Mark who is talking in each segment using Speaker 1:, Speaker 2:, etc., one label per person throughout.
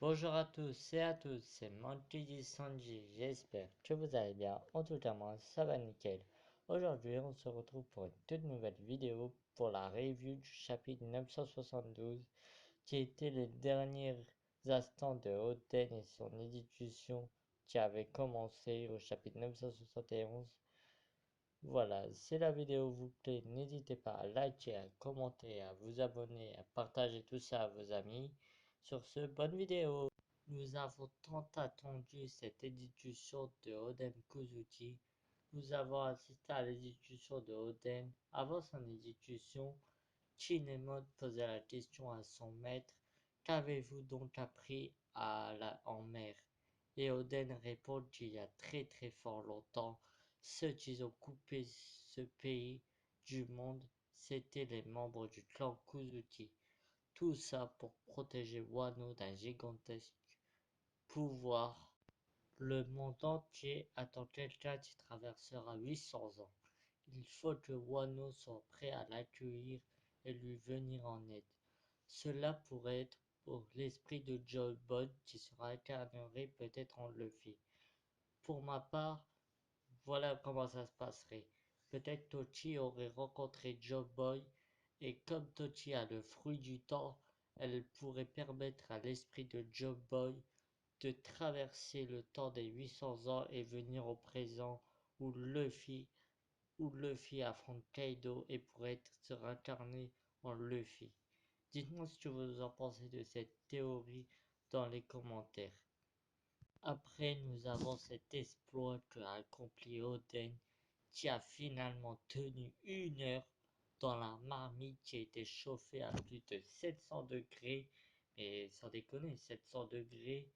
Speaker 1: Bonjour à tous et à toutes, c'est Monty Sanji, j'espère que vous allez bien. En tout cas, moi, ça va nickel. Aujourd'hui, on se retrouve pour une toute nouvelle vidéo pour la review du chapitre 972, qui était les derniers instants de Oden et son exécution qui avait commencé au chapitre 971. Voilà, si la vidéo vous plaît, n'hésitez pas à liker, à commenter, à vous abonner, à partager tout ça à vos amis. Sur ce, bonne vidéo! Nous avons tant attendu cette exécution de Oden Kozuki. Nous avons assisté à l'exécution de Oden. Avant son exécution, Kinemon posait la question à son maître: qu'avez-vous donc appris en mer? Et Oden répond qu'il y a très très fort longtemps, ceux qui ont coupé ce pays du monde, c'étaient les membres du clan Kozuki. Tout ça pour protéger Wano d'un gigantesque pouvoir. Le monde entier attend quelqu'un qui traversera 800 ans. Il faut que Wano soit prêt à l'accueillir et lui venir en aide. Cela pourrait être pour l'esprit de Joy Boy qui sera incarné peut-être en Luffy. Pour ma part, voilà comment ça se passerait. Peut-être Tochi aurait rencontré Joy Boy et comme Tochi a le fruit du temps, elle pourrait permettre à l'esprit de Joy Boy de traverser le temps des 800 ans et venir au présent où Luffy affronte Kaido et pourrait être se réincarner en Luffy. Dites-moi ce que vous en pensez de cette théorie dans les commentaires. Après, nous avons cet exploit qu'a accompli Oden, qui a finalement tenu 1 heure dans la marmite qui a été chauffée à plus de 700 degrés. Mais sans déconner, 700 degrés.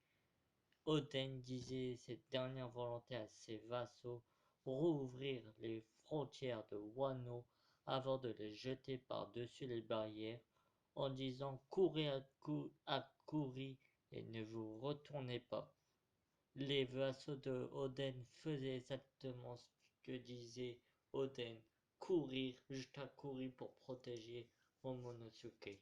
Speaker 1: Oden disait cette dernière volonté à ses vassaux: rouvrir les frontières de Wano avant de les jeter par-dessus les barrières, en disant courez à Kuri et ne vous retournez pas. Les vassaux de Oden faisaient exactement ce que disait Oden: courir jusqu'à Kuri pour protéger Momonosuke.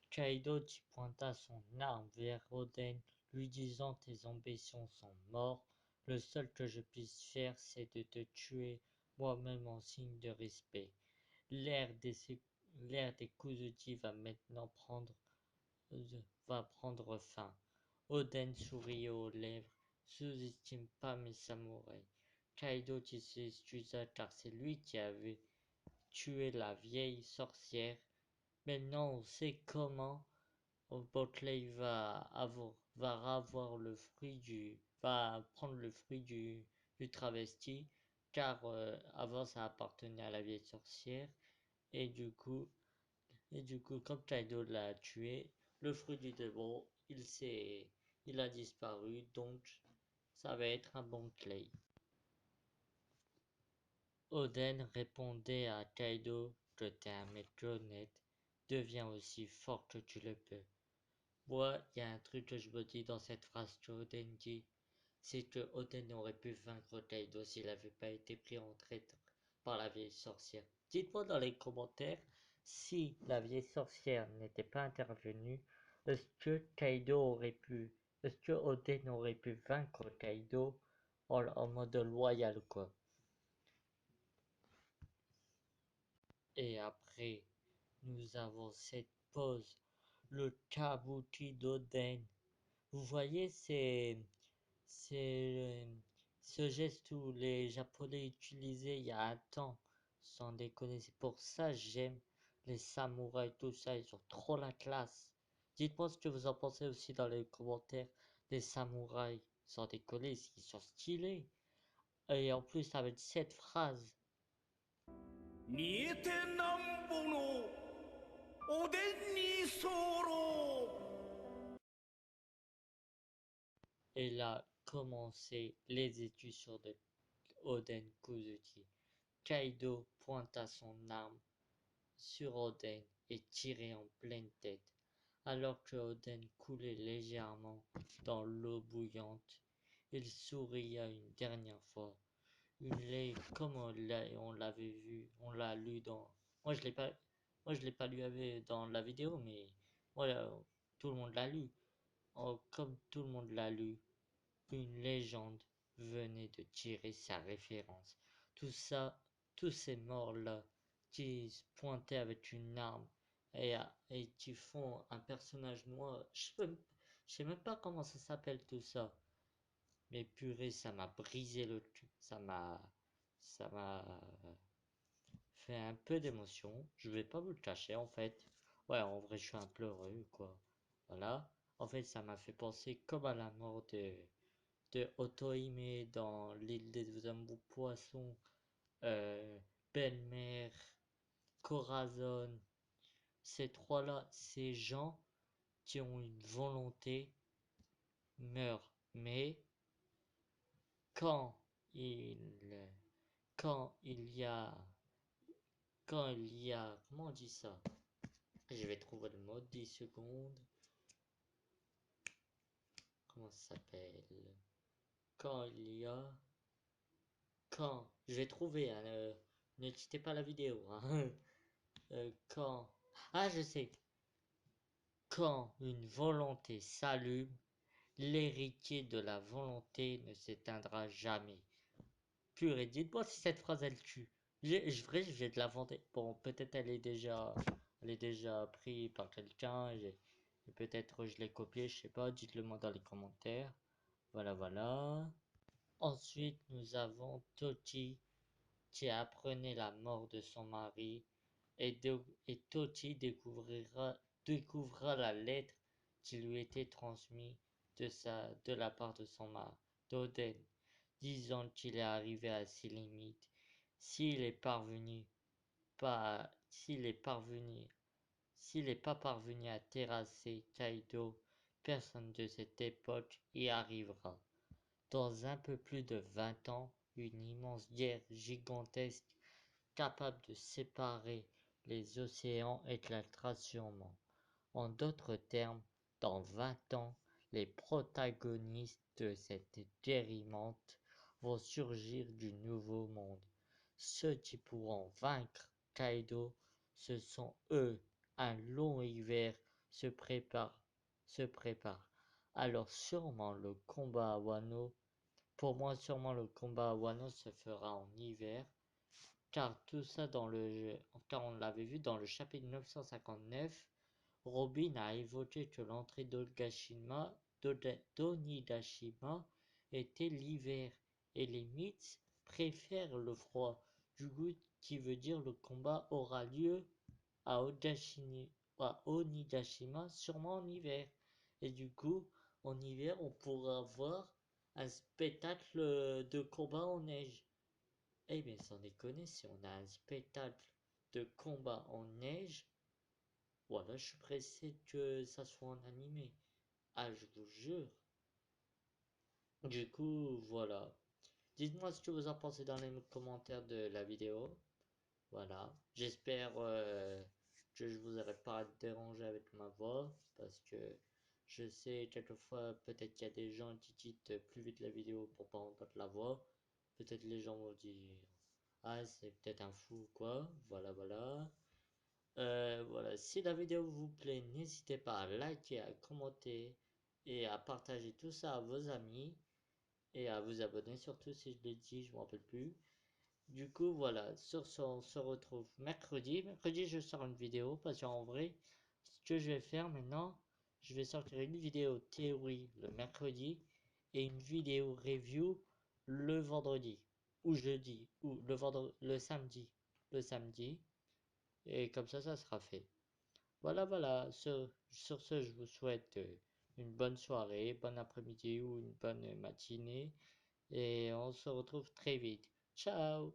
Speaker 1: Kaido qui pointa son arme vers Oden, lui disant: tes ambitions sont mortes, le seul que je puisse faire c'est de te tuer moi-même en signe de respect. L'ère des Kuzuki va prendre fin. Oden sourit aux lèvres: sous-estime pas mes samouraïs. Kaido qui s'excusa car c'est lui qui avait tué la vieille sorcière. Maintenant on sait comment Buckley va prendre le fruit du travesti, car avant ça appartenait à la vieille sorcière, et du coup, comme Kaido l'a tué, le fruit du démon, il a disparu, donc ça va être un Buckley. Oden répondait à Kaido que t'es un mec honnête, deviens aussi fort que tu le peux. Moi, il y a un truc que je me dis dans cette phrase que Oden dit, c'est que Oden aurait pu vaincre Kaido s'il n'avait pas été pris en traître par la vieille sorcière. Dites-moi dans les commentaires si la vieille sorcière n'était pas intervenue, est-ce que Oden aurait pu vaincre Kaido en mode loyal quoi. Et après, nous avons cette pause, le kabuki d'Oden. Vous voyez, c'est ce geste où les Japonais utilisaient il y a un temps, sans déconner. C'est pour ça que j'aime les samouraïs, tout ça, ils ont trop la classe. Dites-moi ce que vous en pensez aussi dans les commentaires. Les samouraïs, sans déconner, ils sont stylés. Et en plus, avec cette phrase.
Speaker 2: 煮えてなんぼのおでんに候。
Speaker 1: Elle a commencé l'exécution de Oden Kozuki. Kaido pointa son arme sur Oden et tirait en pleine tête, alors que Oden coulait légèrement dans l'eau bouillante. Il souria une dernière fois. Comme on l'avait vu, on l'a lu dans. Moi je l'ai pas lu dans la vidéo, mais voilà, tout le monde l'a lu. comme tout le monde l'a lu, une légende venait de tirer sa référence. Tout ça, tous ces morts-là qui se pointaient avec une arme et qui font un personnage noir. Je sais même pas comment ça s'appelle tout ça. Mais purée, ça m'a brisé le cul. Ça m'a fait un peu d'émotion. Je vais pas vous le cacher en fait. Ouais, en vrai, je suis un pleureux quoi. Voilà. En fait, ça m'a fait penser comme à la mort de Otohime dans l'île des amours poissons, euh, Belle-Mère, Corazon. Ces trois-là, ces gens qui ont une volonté meurent. Mais quand il, quand il y a, comment on dit ça? Je vais trouver le mot, 10 secondes. Comment ça s'appelle? Quand il y a, je vais trouver, hein, ne quittez pas la vidéo, hein. Quand, ah je sais, quand une volonté s'allume, l'héritier de la volonté ne s'éteindra jamais. Purée, dites-moi si cette phrase elle tue. Je vais te l'inventer. Bon, peut-être elle est déjà prise par quelqu'un. Et peut-être je l'ai copiée, je sais pas. Dites-le moi dans les commentaires. Voilà, voilà. Ensuite, nous avons Toti qui apprenait la mort de son mari et Toti découvrira la lettre qui lui était transmise de la part de son mari, d'Oden, disant qu'il est arrivé à ses limites. S'il est parvenu, pas, s'il est parvenu, s'il n'est pas parvenu à terrasser Kaido, personne de cette époque y arrivera. Dans un peu plus de 20 ans, une immense guerre gigantesque capable de séparer les océans éclatera sûrement. En d'autres termes, dans 20 ans, les protagonistes de cette guerre immense vont surgir du nouveau monde. Ceux qui pourront vaincre Kaido, ce sont eux. Un long hiver se prépare, se prépare. Alors sûrement le combat à Wano, pour moi sûrement le combat à Wano se fera en hiver, car tout ça car on l'avait vu dans le chapitre 959, Robin a évoqué que l'entrée d'Onigashima était l'hiver, et les mythes préfèrent le froid, du coup qui veut dire le combat aura lieu à Onigashima sûrement en hiver, et du coup en hiver on pourra voir un spectacle de combat en neige. Eh bien, sans déconner, si on a un spectacle de combat en neige, voilà, je suis pressé que ça soit en animé. Ah, je vous jure. Du coup, voilà. Dites-moi ce que vous en pensez dans les commentaires de la vidéo. Voilà. J'espère que je vous aurai pas dérangé avec ma voix. Parce que je sais, quelquefois, peut-être qu'il y a des gens qui quittent plus vite la vidéo pour pas entendre la voix. Peut-être les gens vont dire, ah, c'est peut-être un fou ou quoi. Voilà, voilà. Voilà, si la vidéo vous plaît, n'hésitez pas à liker, à commenter et à partager tout ça à vos amis et à vous abonner surtout si je l'ai dit, je ne me rappelle plus. Du coup, voilà, sur ce, on se retrouve mercredi. Mercredi, je sors une vidéo parce qu'en vrai, ce que je vais faire maintenant, je vais sortir une vidéo théorie le mercredi et une vidéo review le vendredi ou jeudi ou le samedi. Le samedi. Et comme ça sera fait. Voilà, voilà. Sur ce, je vous souhaite une bonne soirée, bon après-midi ou une bonne matinée. Et on se retrouve très vite. Ciao!